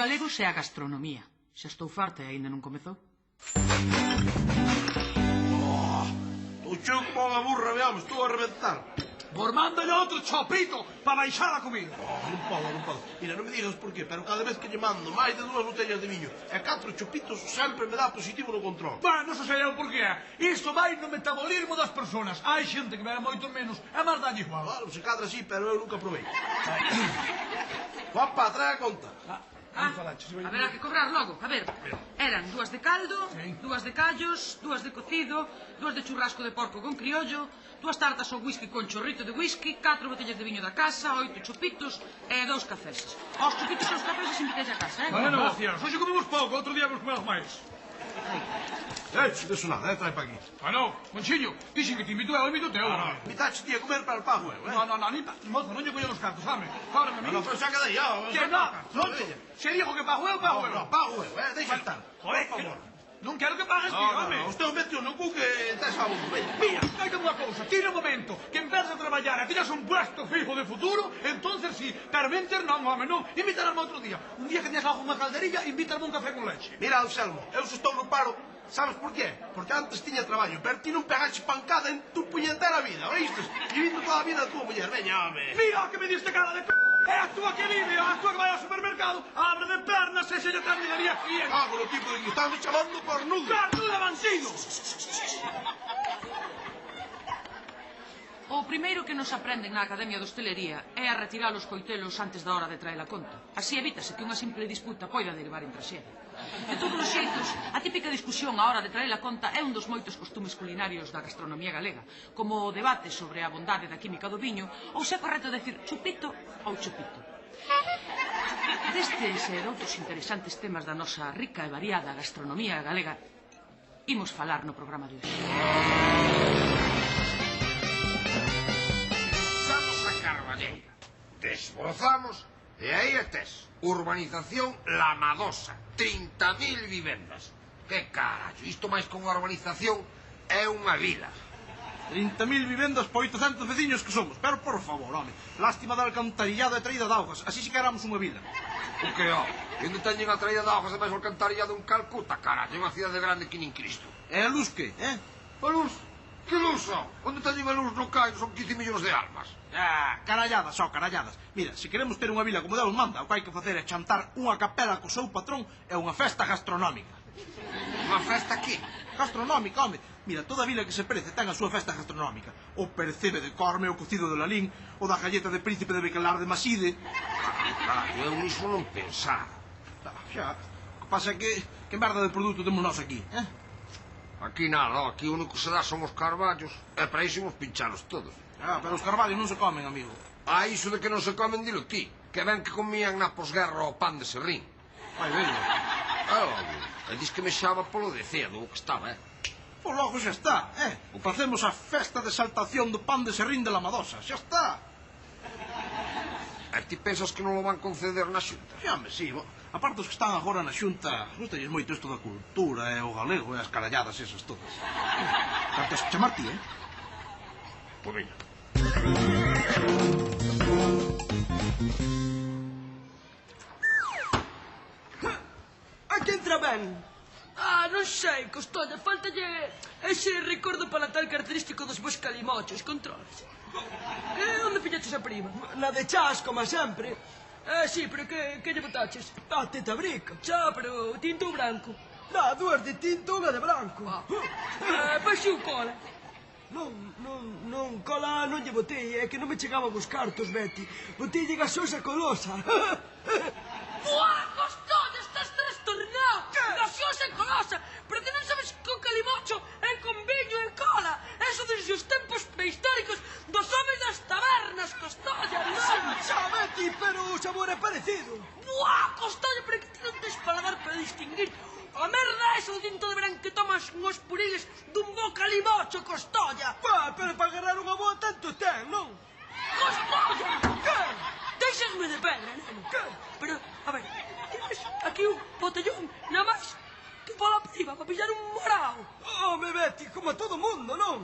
galegos e a gastronomía. Xa estou farta e aínda non comezou. Estou cheo como unha burra, veamos, estou a reventar. Por mándole outro chopito para baixar a comida. Non podo. Mira, non me digas por qué, pero cada vez que lle mando máis de 2 botellas de viño e 4 chopitos sempre me dá positivo no control. Bueno, non sei eu por qué. Isto vai no metabolismo das persoas. Hai xente que bebe moito menos e máis dalle igual. Claro, se cadra sí, pero eu nunca provei. Guapa, trae a conta. Haberá que cobrar logo. A ver, eran 2 de caldo, 2 de callos, 2 de cocido, 2 de churrasco de porco con criollo, 2 tartas ao whisky con chorrito de whisky, 4 botellas de viño da casa, 8 chopitos e 2 cafés. Os chopitos e os cafés invitei a casa, Bueno, gracias. Hoxe comemos pouco, outro día vos comemos máis. Deso nada, trae pa aquí. Bueno, Monchiño, dixen que te invito eu, invito teu. Invitache ti a comer para el pago, No, mozo, non lle collo os cartos, dame. Cóbrame a mí. Pero saca de aí, Que non, se dijo que pago eu, pago eu. No, pago eu, deixa estar. Joder, por favor. Non quero que pagues ti, home. Usted o metió no cu que tes a un. Mira, hai unha cousa, tira un momento, que empezas a traballar e tiras un puesto fijo de futuro, entonces sí, pero venter non, home, non, invitarme outro día. Un día que teñas algo unha calderilla, invítame un café con leche. Mira, Anselmo, eu se estou no paro, sabes por qué? Porque antes tiña traballo, pero ti non pegaches pancada en tu puñetera vida, oístes? E vindo toda a vida a tua muller, veña, home. Mira que me diste cara de c***. É a túa que vive, a túa que vai ao supermercado, abre de pernas e se lle terminaría aquí. Con o tipo de que estás me chamando cornudo. Cornudo bandido! O primeiro que nos aprenden na Academia de Hostelería é a retirar os coitelos antes da hora de traer a conta. Así evítase que unha simple disputa poida derivar en traxedia. De todos os xeitos, a típica discusión á hora de traer a conta é un dos moitos costumes culinarios da gastronomía galega, como o debate sobre a bondade da química do viño, ou se é correcto decir chupito ou chupito. Destes e doutros interesantes temas da nosa rica e variada gastronomía galega, imos falar no programa de hoxe. Carballeira. Desbrozamos e aí estés. Urbanización La Madosa. 30.000 vivendas. Que carallo, isto máis que unha urbanización é unha vila. 30.000 vivendas por 800 veciños que somos. Pero, por favor, home, lástima da alcantarillada e traída de augas. Así si que éramos unha vila. O que, ó? E onde teñen a traída de augas e máis alcantarillado en Calcuta, carallo, é unha cidade grande que nin Cristo. E a luz que, A luz? Que luz son? Onde teñen a luz no Caio son 15 millóns de almas. Caralladas, caralladas. Mira, se queremos ter unha vila como Deus manda, o que hai que facer é chantar unha capela co seu patrón e unha festa gastronómica. Unha festa aquí? Gastronómica, home. Mira, toda vila que se prece ten a súa festa gastronómica. O percebe de Corme, o cocido de Lalín, o da galleta de Príncipe de Bequelar de Maside. Carallo, eu niso non pensar. Xa, o que pasa é que merda de produto temos nós aquí, Aquí nada, aquí o único que se dá son os carballos e para iso imos pinchalos todos. Pero os carballos non se comen, amigo. Iso de que non se comen, dilo ti. Que ben que comían na posguerra o pan de serrín. Vai, velho. E dis que me xaba polo de cedo o que estaba, Pois logo xa está, Facemos a festa de exaltación do pan de serrín de La Madosa, xa está. E ti pensas que non o van conceder na xunta? Xa, sí, aparte os que están agora na xunta, gustalles moito isto da cultura e o galego e as caralladas esas todas. Cantas que chamar ti, Pois veña. Aquí entra ben. Non sei, Costolla, faltalle ese recordo palatal característico dos vos calimochos, contrólase. Onde pillaches a prima? Na de chas, como sempre. Sí, pero que lle botaches? Teta brica. Xa, pero tinto ou branco? 2 de tinto, unha de branco. Paxiu cola. Non, cola non lle botei, é que non me chegaban os cartos, Betty. Botei gasosa colosa. Buah, Costolla, estás trastornado! Gaseosa e colosa! Pero que non sabes que o calimocho é con viño e cola! Eso desde os tempos prehistóricos dos homes das tabernas, Costolla, non? Xa, Betty, pero o sabor é parecido. Buah, Costolla, pero que ti non tes paladar para distinguir a merda esa do tinto de verán que tomas uns purines dun bo calimocho, Costolla! Pero para agarrar unha boa tanto ten, non? Costolla! Que? Deixasme de pedra, neno. Que? Pero, a ver, tienes aquí un botellón, nada máis que pola priva para pillar un morao. Home, Betty, como a todo mundo, non?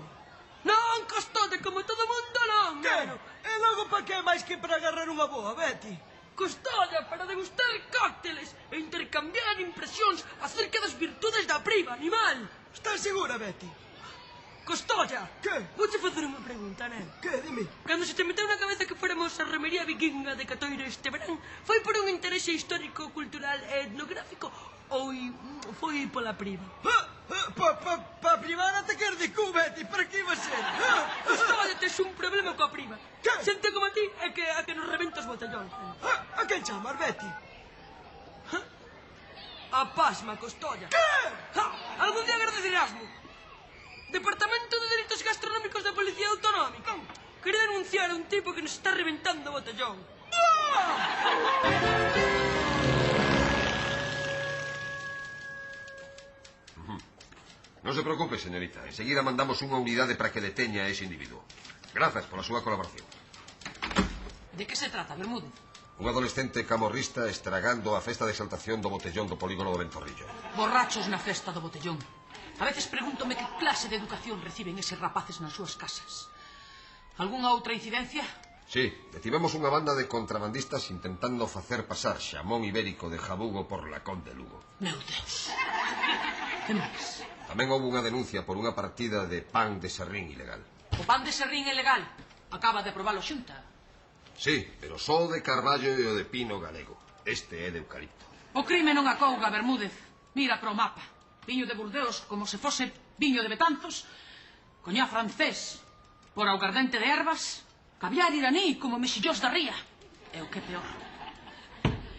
Non, Costolla, como todo mundo non, Que? neno. E logo para que máis que para agarrar unha boa, Betty? Costolla para degustar cócteles e intercambiar impresións acerca das virtudes da prima, animal. Estás segura, Betty? Costolla, Que? vouche facer unha pregunta, nen. Que? Dime. Cando se te meteu na cabeza que fóramos a romería vikinga de Catoiro este verán, foi por un interese histórico, cultural e etnográfico ou foi pola prima? Pa privada te queres de cu, Betty, para que iba a ser? Costolla, tes un problema coa prima. Que? Xente como a ti é que nos rebenta os botellóns. A quen chamas, Betty? A pasma, Costolla. Que? Algún día agradecerásmo. Departamento de Delitos Gastronómicos da Policía Autonómica. Quería denunciar a un tipo que nos está reventando o botellón. Non se preocupe, señorita. Enseguida mandamos unha unidade para que deteña a ese individuo. Grazas pola súa colaboración. De que se trata, Bermúdez? Un adolescente camorrista estragando a festa de exaltación do botellón do polígono do Ventorrillo. Borrachos na festa do botellón. A veces pregúntome que clase de educación reciben eses rapaces nas súas casas. Algúnha outra incidencia? Sí, detivemos unha banda de contrabandistas intentando facer pasar xamón ibérico de Jabugo por Lacón de Lugo. Meu Deus. Que máis? Tamén houve unha denuncia por unha partida de pan de serrín ilegal. O pan de serrín é legal. Acaba de aprobalo a Xunta. Sí, pero só o de carballo e o de pino galego. Este é de eucalipto. O crime non acouga, Bermúdez. Mira pro mapa. Viño de Burdeos como se fose viño de Betanzos, coñá francés por augardente de ervas, caviar iraní como mexillós da ría. E o que é peor,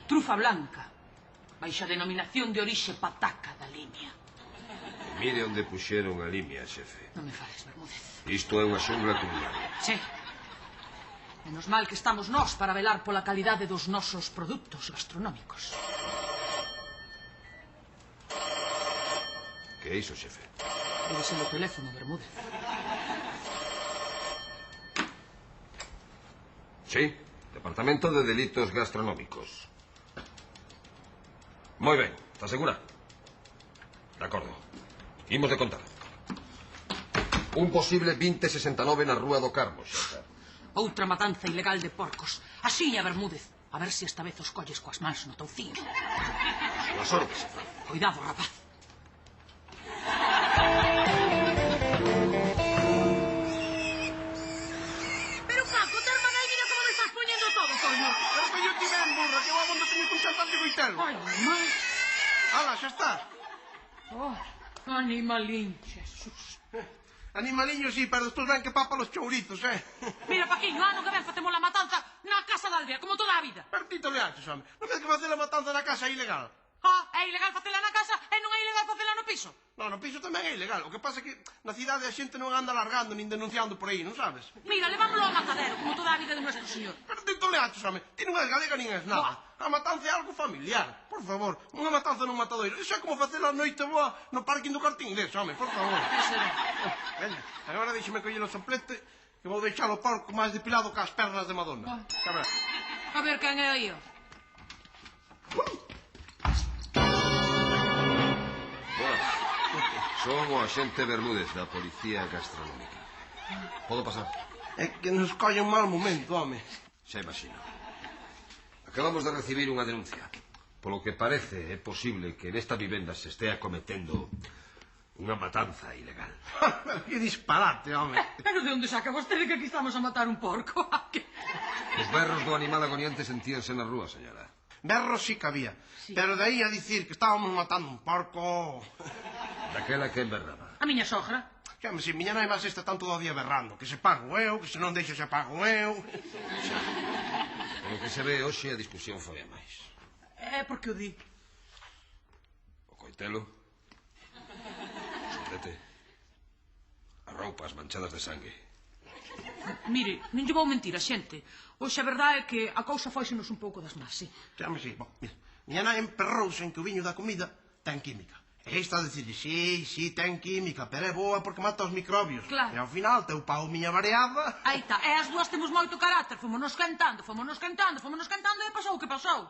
trufa blanca, baixa denominación de orixe pataca da Limia. Mire onde puxeron a limia, xefe. Non me fales, Bermúdez. Isto é unha xungla culinaria. Sí. Menos mal que estamos nós para velar pola calidade dos nosos produtos gastronómicos. Que é iso, xefe? Debe ser o teléfono, Bermúdez. Sí, Departamento de Delitos Gastronómicos. Moi ben, está segura? De acordo. Imos de contar. Un posible 2069 na Rúa do Carmo, xefe. Outra matanza ilegal de porcos. Asiña, Bermúdez. A ver se esta vez os colles coas mans no touciño. Súa sorte, xefe. Cuidado, rapaz. Pero Paco, te hermana, mira como me estás poniendo todo, coño. Pero que yo ti ben, burra, que eu abondo teño que un chantar de goitelo. Ai, mamá. Ala, xa está. Oh, animalín, Jesús. Animaliño, sí, pero despois ven que papa los chourizos, Mira, Paquiño, ano que ven facemos la matanza na casa da aldea, como toda a vida. Pero ti te le haches, home. Non vez que facer a matanza na casa é ilegal. Ah, é ilegal facela na casa e non é ilegal facela no piso. Non, no piso tamén é ilegal. O que pasa é que na cidade a xente non anda largando nin denunciando por aí, non sabes? Mira, levámoslo ao matadero, como toda a vida de nuestro señor. Pero ti te le haches, home. Ti non és galega nin és nada. A matanza é algo familiar. Por favor, unha matanza nun matadoiro. Iso é como facer a noite boa no parking do Corte Inglés, home, por favor. Veña, agora deixeme coller o soplete que vou deixar o porco máis depilado que as pernas de Madonna. Cabra. A ver quen é aí, ó. Son o axente Bermúdez da Policía Gastronómica. Podo pasar? É que nos colle un mal momento, home. Xa imagino. Acabamos de recibir unha denuncia. Polo que parece, é posible que nesta vivenda se estea cometendo unha matanza ilegal. Que disparate, home. Pero de onde saca vostede que aquí estamos a matar un porco? Os berros do animal agoniante sentíanse na rúa, señora. Berros sí que había. Sí. Pero de aí a dicir que estábamos matando un porco... Daquela que emberraba. A miña sogra. Xa, se miña nai máis está tanto do día berrando. Que se pago eu, que se non deixo se pago eu... Polo que se ve hoxe a discusión foi a máis. É porque o di. O coitelo, o soplete, as roupas manchadas de sangue. Mire, non lle vou mentir a xente. Hoxe a verdade é que a cousa foisenos un pouco das más, sí. Chame, sí. Bon, mira, miña nai emperrouse en que o viño da comida ten química. E esta a dicirlle, sí, ten química, pero é boa porque mata os microbios. Claro. E ao final, teu pau miña variada... Aí está, e as dúas temos moito carácter. Fomos cantando e pasou o que pasou.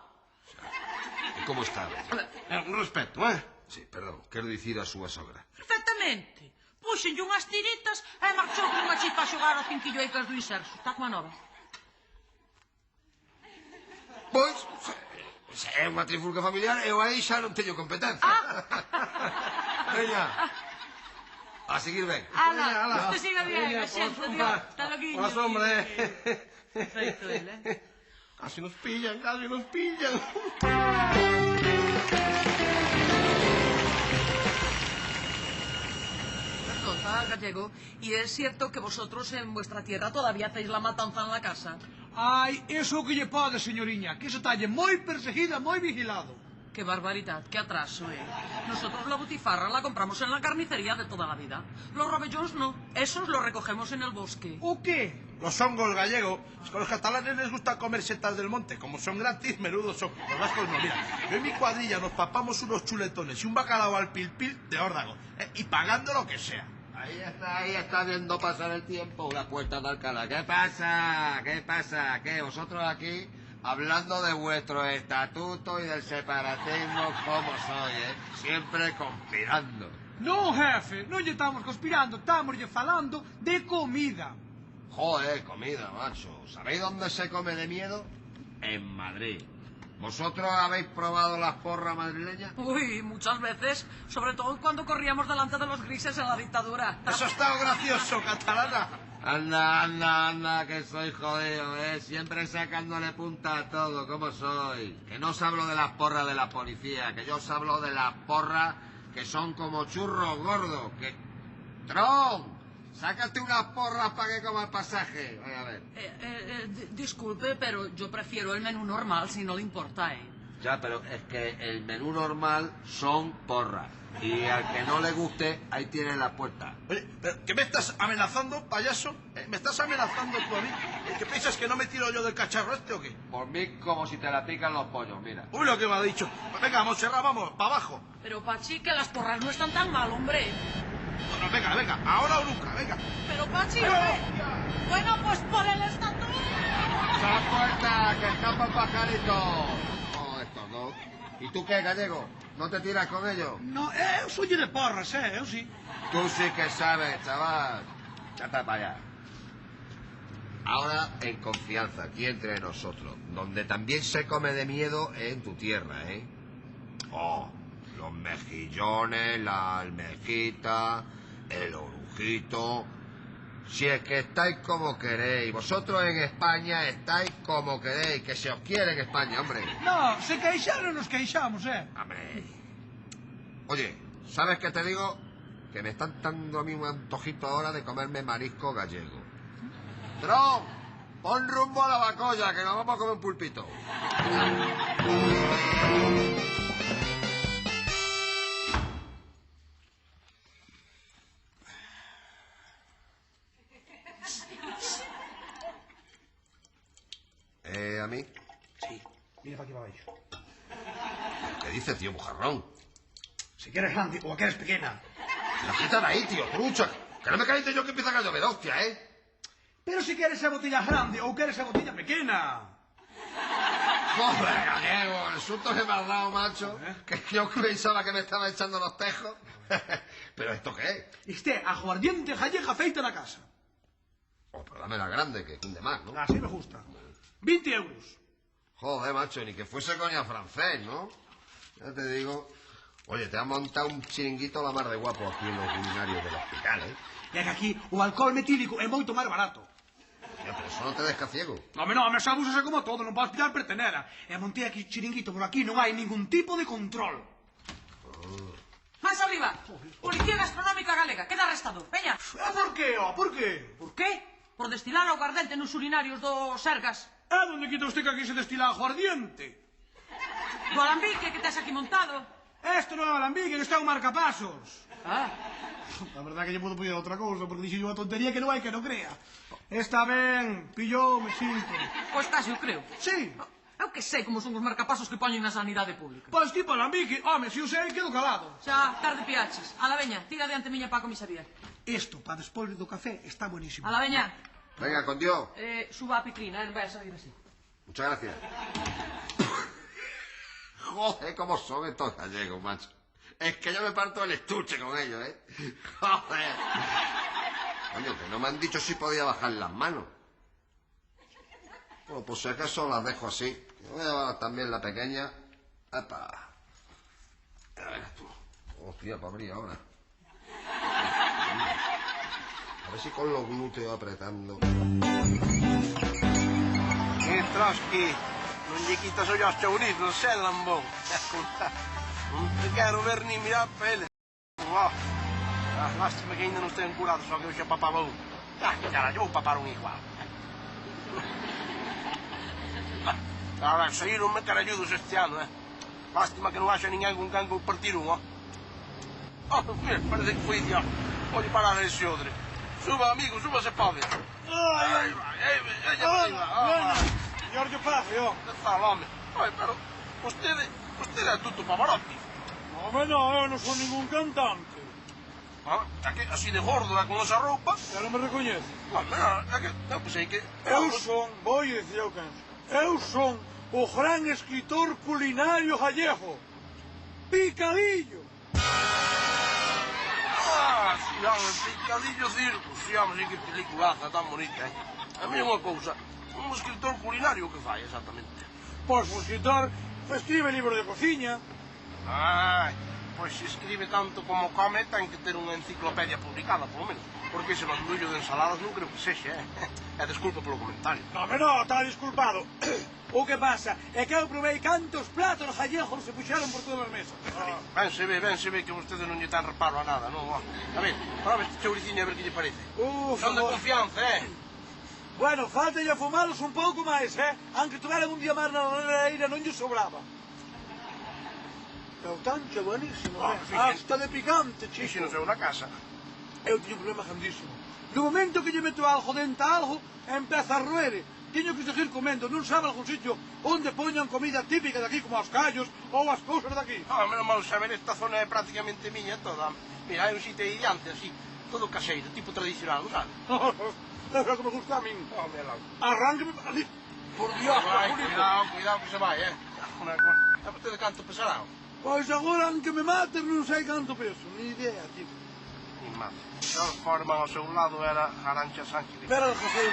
E como está? Un respeto, Sí, perdón, quero dicir a súa sogra. Perfectamente. Puxenlle unhas tiritas e marchou con unha chipa a xogar aos quinquilloicas do Inserso. Está como a nova. Pois, se é unha trifulca familiar, eu aí xa non teño competencia. Veña. A seguir ben. Ala, usted siga bien, Veña, xente, pola tío. sombra. Hasta loguinho. Pola sombra, Perfecto, él, Casi nos pillan, casi nos pillan. Perdona, Gallego, ¿y es cierto que vosotros en vuestra tierra todavía hacéis la matanza en la casa? Ai, eso que lle pode, señoriña, que se talle moi perseguida, moi vigilado. Qué barbaridad, qué atraso, Nosotros la butifarra la compramos en la carnicería de toda la vida. Los robellones no, esos los recogemos en el bosque. O qué? Los hongos gallegos, es que a los catalanes les gusta comer setas del monte. Como son gratis, menudos son. Los vascos no, mira. Yo y mi cuadrilla nos papamos unos chuletones y un bacalao al pil de órdago. Y pagando lo que sea. Ahí está viendo pasar el tiempo la puerta de Alcalá. ¿Qué pasa? ¿Qué pasa? ¿Qué? Vosotros aquí hablando de vuestro estatuto y del separatismo, ¿cómo soy, Siempre conspirando. Non, jefe, non lle estamos conspirando, estamos lle falando de comida. Joder, comida, macho. ¿Sabéis dónde se come de miedo? En Madrid. ¿Vosotros habéis probado las porras madrileñas? Uy, muchas veces, sobre todo cuando corríamos delante de los grises en la dictadura. Eso está gracioso, catalana. Anda, que soy jodido, Siempre sacándole punta a todo, ¿cómo soy? Que no os hablo de las porras de la policía, que yo os hablo de las porras que son como churros gordos, que... ¡Tron! Sácate unas porras para que coma el pasaje. Vaya a ver. Disculpe, pero yo prefiero el menú normal, si no le importa, Ya, pero es que el menú normal son porras. Y al que no le guste, ahí tiene la puerta. Oye, ¿pero qué me estás amenazando, payaso? ¿Me estás amenazando tú a mí? ¿Qué piensas, que no me tiro yo del cacharro este o qué? Por mí, como si te la pican los pollos, mira. Uy, lo que me ha dicho. Venga, Montserrat, vamos, para abajo. Pero, Pachi, que las porras no están tan mal, hombre. No, venga, ahora o nunca, venga. Pero, Pachi, bueno, pues por el estatuto. ¡A la puerta, que escapa el pajarito! Oh, estos dos. ¿Y tú qué, Gallego? ¿No te tiras con ellos? No, eu soy de porras, eu sí. Tú sí que sabes, chaval. Chata para allá. Ahora, en confianza, aquí entre nosotros. Donde también se come de miedo es en tu tierra, Oh, los mejillones, la almejita, el orujito. Si es que estáis como queréis. Vosotros en España estáis como queréis. Que se os quiere en España, hombre. No, se queixaron, nos queixamos, Hombre. Oye, ¿sabes qué te digo? Que me están dando a mí un antojito ahora de comerme marisco gallego. Tron, pon rumbo a la Bacolla, que nos vamos a comer un pulpito. ¿A mí? Sí, mira para aquí para abajo. ¿Qué dice, tío bujarrón? Si quieres grande o quieres pequeña. La quita de ahí, tío, trucha. Que no me caliente yo que empieza a llover, hostia, Pero si quieres esa botella grande o quieres esa botella pequeña. Joder, Gallego, el susto que me has dado, macho. Que yo pensaba que me estaba echando los tejos. ¿Pero esto qué es? Este aguardiente gallega feita na casa. Oh, pero dame la grande, que cunde más, ¿no? Así me gusta. 20 euros. Joder, macho, ni que fuese coña francés, ¿no? Ya te digo. Oye, te han montado un chiringuito la mar de guapo aquí en los culinarios del hospital, E que aquí o alcohol metílico é moito máis barato. Ya, pero eso no te deja ciego. Home, non, me abúsase como todo, non podes pillar pertenera. E montei aquí chiringuito, por aquí non hai ningún tipo de control. Más arriba. Policía Gastronómica Galega. Queda arrestado. Veña. Por qué, por qué? Por qué? Por destilar aguardente nos urinarios dos Sergas. Onde quita usted que aquí se destila aguardiente? Do alambique que tes aquí montado. Esto non é un alambique, isto é un marcapasos. Ah. A verdade que lle podo pillar outra cousa, porque dixo unha tontería que non hai que non crea. Está ben, pillou, me sinto. Pois casi o creo. Sí. Eu que sei como son os marcapasos que poñen na sanidade pública. Pois tipo alambique, home, se o sei, quedo calado. Xa, tarde piaches. A la veña, tira diante miña pa comisaría. Isto, para despois do café, está buenísimo. A la veña. Venga, con Dios. Suba a Picrina, non vai a salir así. Muchas gracias. Joder, cómo son estos gallegos, macho. Es que yo me parto el estuche con ellos, Joder. Coño, que no me han dicho si podía bajar las manos. Bueno, pues si acaso las dejo así. Voy a llevar también la pequeña. ¡Epa! Hostia, para abrir ahora. A ver si con los glúteos apretando. Trotsky, non lle quitas ollo aos chourizos, lambón. Non te quero ver ni mirar peles. Lástima que ainda non estén curados, só que eu xa papaba un. Carallo, vou papar un igual. Ahora, saíronme caralludos este ano, Lástima que non haxa ninguén con quen compartir un, mira, parece que foi Dios. Olhe para ese odre. Suba, amigo, suba se pode. Ai, Señor Eustaquio. Que tal, home? Ai, pero vostede é Tuto Pavarotti. Home, non, eu non son ningún cantante. É que así de gordo e con esa roupa. Ya non me recoñece. Home, é que eu pensei que... Eu son, vou dicir eu quen son. Eu son o gran escritor culinario gallego. Picadillo. Si, home, Picadillo Circus. Si, home, sí, que peliculaza tan bonita, A mí unha cousa, un escritor culinario que fai exactamente? Pois o escritor escribe libros de cociña. Pois se escribe tanto como come, ten que ter unha enciclopedia publicada, polo menos. Porque ese bandullo de ensaladas non creo que sexa, E desculpa polo comentario. No, está disculpado. O que pasa é que eu provei cantos platos gallegos se puxeron por todas as mesas. Ben se ve que vostede non lle ten reparo a nada, non? A ver, prova este chouricinho a ver que lle parece. Son de confianza, Bueno, falta ya fumalos un pouco máis, Aunque tuveran un día máis na lareira non lle sobraba. Pero tanto buenísimo, Hasta de picante, chico. Ixe non sei na casa. Eu teño un problema grandísimo. No momento que lle meto algo dentro a algo, empeza a roer. Teño que seguir comendo, non sabe algún sitio onde poñan comida típica de aquí, como os callos ou as cousas de aquí. Menos mal saber, esta zona é prácticamente miña toda. Mira, hai un sitio aí diante, así, todo caseiro, tipo tradicional, non sabe? É o que me gusta a min. Arránqueme ali. Por Dios, cuidado que se vai, A parte de canto pesará? Pois agora, aunque me maten, non sei canto peso. Ni idea, tipo. Ni máis. De todas formas, ao seu lado era Arantxa Sánchez. Espera, José.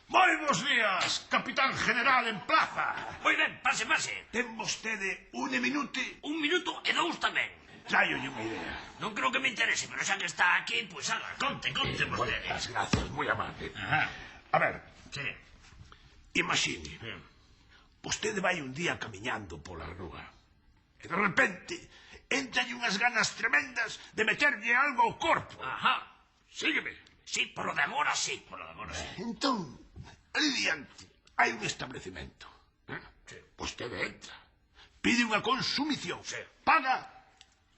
Moi bons días, capitán general en plaza. Moi ben, pase. Ten vostede un minuto? Un minuto e dous tamén. Traiolle unha idea. Non creo que me interese, pero xa que está aquí, pois conte vostede. Moitas gracias, moi amable. A ver, Sí. imagine, vostede vai un día camiñando pola rúa e de repente entralle unhas ganas tremendas de meterlle algo ao corpo. Sígueme. Sí, polo de agora sí. Entón, ali diante hai un establecimento. Vostede entra, pide unha consumición, paga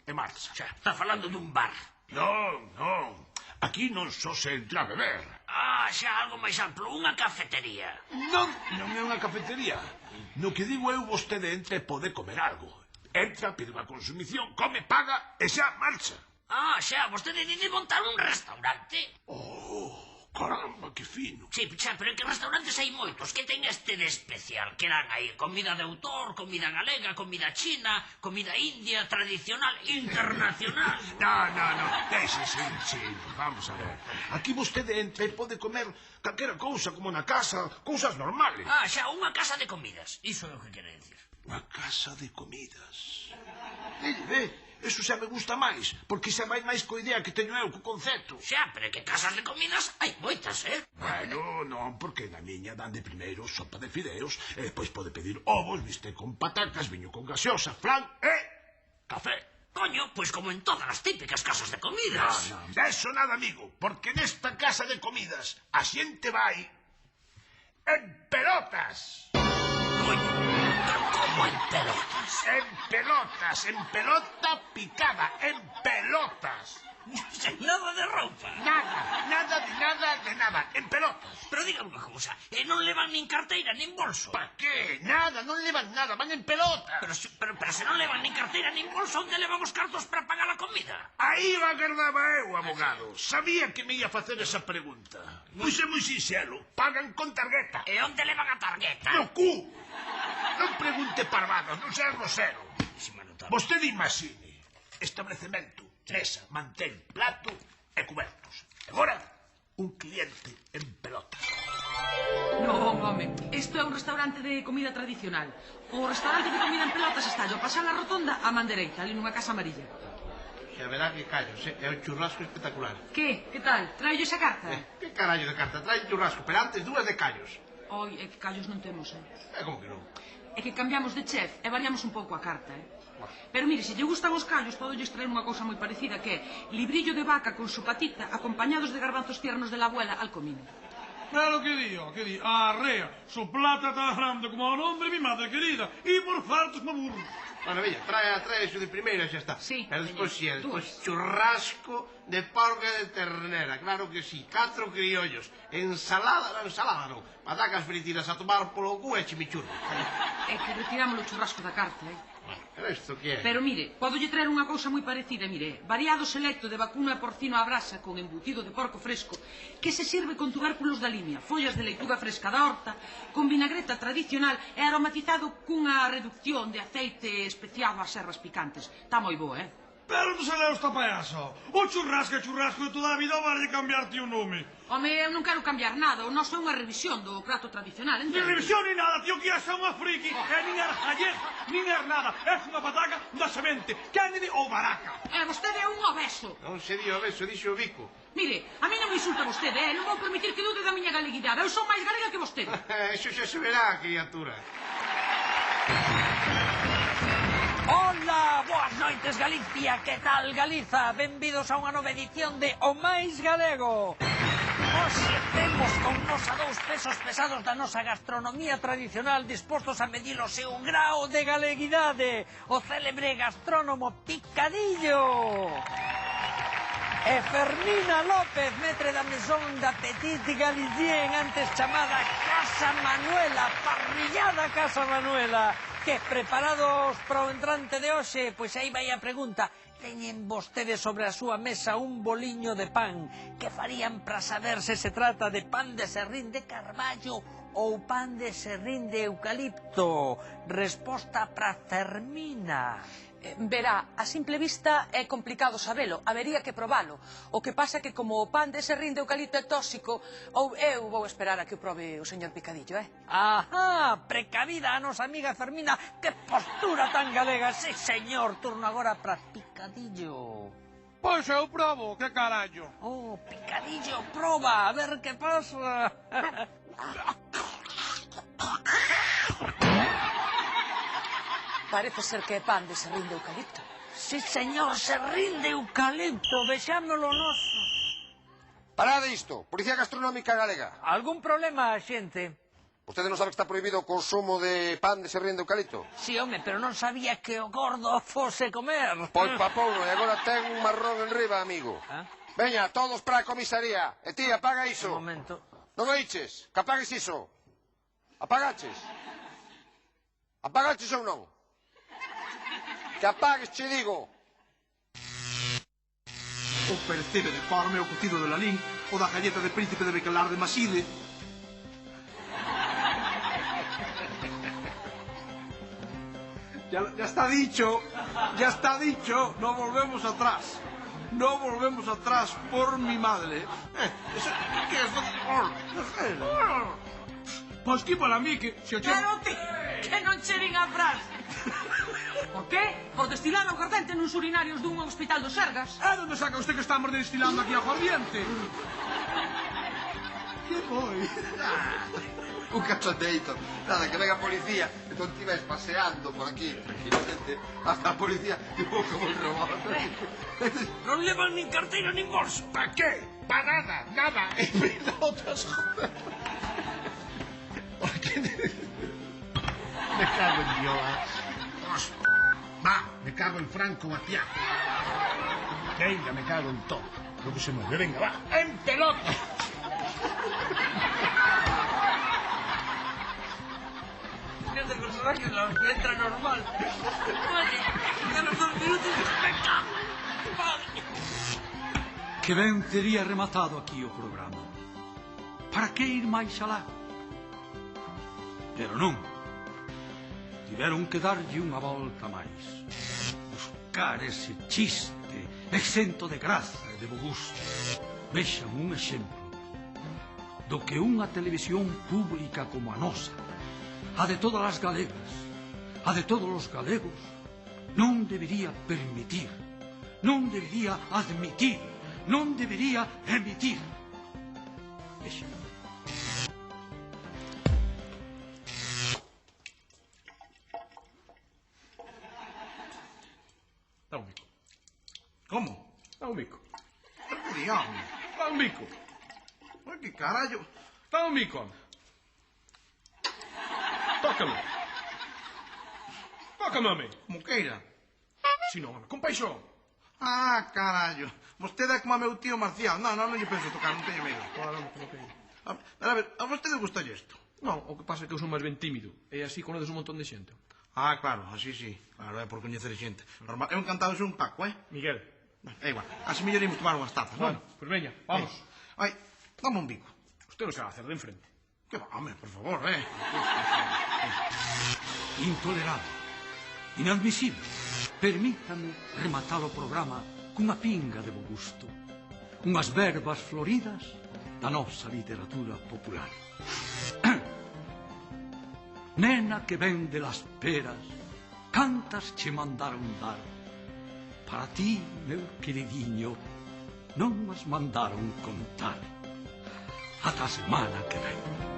e marcha. Está falando dun bar. Non. Aquí non só se entra a beber. Xa algo máis amplo, unha cafetería. Non é unha cafetería. No que digo eu, vostede entra e pode comer algo. Entra, pide unha consumición, come, paga e xa marcha. Xa, vostede dide montar un restaurante. Caramba, que fino. Sí, xa, pero en que restaurantes hai moitos. Que ten este de especial? Que eran aí comida de autor, comida galega, comida china, comida india, tradicional, internacional. Non. Déxese, vamos a ver. Aquí vostede entra e pode comer calquera cousa, como na casa, cousas normales. Xa, unha casa de comidas. Iso é o que quere dicir. Unha casa de comidas. Eso xa me gusta máis, porque xa vai máis coa idea que teño eu co concepto. Xa, pero que casas de comidas hai moitas, Bueno, non, porque na miña dan de primeiro sopa de fideos, e despois pode pedir ovos, bistec con patacas, viño con gaseosa, flan e café. Coño, pois como en todas as típicas casas de comidas. Non, eso nada, amigo, porque nesta casa de comidas a xente vai en pelotas. Coño, como en pelotas? En pelota picada, en pelotas. Sen nada de roupa. Nada, en pelotas. Pero diga unha cousa, non levan nin carteira nin bolso. Pa qué? Nada, non levan nada, van en pelotas. Pero se non levan nin carteira nin bolso, onde levan os cartos para pagar a comida? Aí o agardaba eu, abogado. Sabía que me ia facer esa pregunta. Pois é moi sinxelo, pagan con targueta. E onde levan a targueta? No cu. Non pregunte parvadas, non sea grosero. Vostede imagine, establecemento, mesa, mantén, plato e cubertos. Agora, un cliente en pelotas. Non, home, isto é un restaurante de comida tradicional. O restaurante de comida en pelotas está ao pasar a rotonda a man dereita, ali nunha casa amarilla. Xa verá que callos, é un churrasco espectacular. Que? Que tal? Traio esa carta? Que carallo de carta? Trae churrasco, pero antes dúas de callos. Oi, é que callos non temos, Como que non? É que cambiamos de chef e variamos un pouco a carta, Pero mire, se lle gustan os callos, podo lle extraer unha cousa moi parecida, que é librillo de vaca con su patita acompañados de garbanzos tiernos de la abuela al comino. Pero que di, arrea, su plata tan grande como o nombre mi madre querida, y por faltos me aburro. Bueno, veña, trae eso de primeiro e xa está. Sí, pero despois veña, despois churrasco de porca e de ternera, claro que sí, 4 criollos, ensalada non, patacas fritidas a tomar polo cu e chimichurri. É que retiramos o churrasco da carta, Pero isto que é? Pero mire, podo lle traer unha cousa moi parecida, mire, variado selecto de vacuna porcino á brasa con embutido de porco fresco que se sirve con tubérculos da limia, follas de leituga fresca da horta, con vinagreta tradicional e aromatizado cunha reducción de aceite especiado ás serras picantes. Está moi bo, Pero non se leu esta payaso. O churrasco é churrasco de toda a vida, vale cambiarte un nome. Home, eu non quero cambiar nada, o noso é unha revisión do prato tradicional, Ni entende? revisión ni nada, tío, que é unha friki. E nin é gallega, nin é nada. É unha pataca da semente. Kennedy ou baraca. Vostede é un obeso. Non se di obeso, dixo o bico. Mire, a mí non me insulta vostede, non vou permitir que dude da miña galeguidade. Eu son máis galega que vostede. Eso xa se verá, criatura. Hola, boas noites Galicia, que tal Galiza? Benvidos a unha nova edición de O Máis Galego. Hoxe temos con nos a 2 pesos pesados da nosa gastronomía tradicional dispostos a medir o seu grao de galeguidade, o célebre gastrónomo Picadillo. E Fermina López, metre da Maison d'Appetit Galicien, antes chamada Casa Manuela, parrillada Casa Manuela. Que preparados para o entrante de hoxe, pois aí vai a pregunta. Teñen vostedes sobre a súa mesa un boliño de pan. Que farían para saber se se trata de pan de serrín de carballo ou pan de serrín de eucalipto? Resposta para Fermina. Verá, a simple vista é complicado sabelo, habería que probalo. O que pasa que como o pan de serrín de eucalipto é tóxico, ou eu vou esperar a que o probe o señor Picadillo, Ajá, precavida a nosa amiga Fermina. Que postura tan galega, sí señor. Turno agora para Picadillo. Pois eu probo, que carallo. Oh, Picadillo, proba, a ver que pasa. Parece ser que é pan de serrín de eucalipto. Sí, señor, serrín de eucalipto, vexámolo noso. Parade isto, Policía Gastronómica Galega. Algún problema, xente? Vostede non sabe que está prohibido o consumo de pan de serrín de eucalipto? Sí, home, pero non sabía que o gordo fose comer. Pois papouno, e agora ten un marrón enriba, amigo. Veña, todos para a comisaría. E ti, apaga iso. Un momento. Non oiches? Que apagues iso. Apagaches? Apagaches ou non? Que apagues, che digo. O percebe de Parme, o cocido de Lalín, o da galleta de príncipe de Becalar de Maside. Ya está dicho, no volvemos atrás. No volvemos atrás por mi madre. ¿Qué es esto? Pois que para mí que... Pero que non che din a frase. Por qué? Por destilar aguardente nuns urinarios dun hospital do Sergas. Onde saca usted que estamos destilando aquí aguardiente? Que foi? Un cachondeito. Nada, que venga a policía. Entón ti vais paseando por aquí, tranquilamente, hasta a policía e pouco moi robado. Non levan nin carteira nin bolso. ¿Para qué? Para nada. En pelotas, joder. Me cago en Dios. Va, me cago en Franco Batiato. Venga, me cago en todo. Lo que se mueve, venga, va. En pelota. Este personaje la entra normal. Oye, a los 2 minutos me cago. Que ben tería rematado aquí o programa. Para que ir máis alá? Pero non. Tiveron que darlle unha volta máis. Buscar ese chiste, exento de graza e de bo gusto. Vexan un exemplo do que unha televisión pública como a nosa, a de todas as galegas, a de todos os galegos, non debería permitir, non debería admitir, non debería emitir. Vexan. Dá un bico. Como? Dá un bico. Diablo. Dá un bico. Ai, que carallo. Dá un bico, home. Tócame. Tócame, home. Como queira. Si non, home, con paixón. Ah, carallo. Vostede é como a meu tío Marcial. Non lle penso tocar, non teño medo. Claro, home, que non queiro. A ver, a vostede gustalle isto? Non, o que pasa é que eu son máis ben tímido. E así conoces un montón de xente. Ah, claro, así sí. Claro, é por coñecer xente. Normal. Eu encantado de ser un Paco, Miguel. É igual. Así mellor imos tomar unhas tazas, non? Bueno, pois veña, vamos. Ai, dame un bico. Usted non se va a hacer de enfrente. Que va, home, por favor, Intolerable, inadmisible. Permítame rematar o programa cunha pinga de bo gusto. Unhas verbas floridas da nosa literatura popular. Nena que ven de las peras, cantas che mandaron dar. Para ti, meu queridinho, non as mandaron contar. Ata a semana que ven.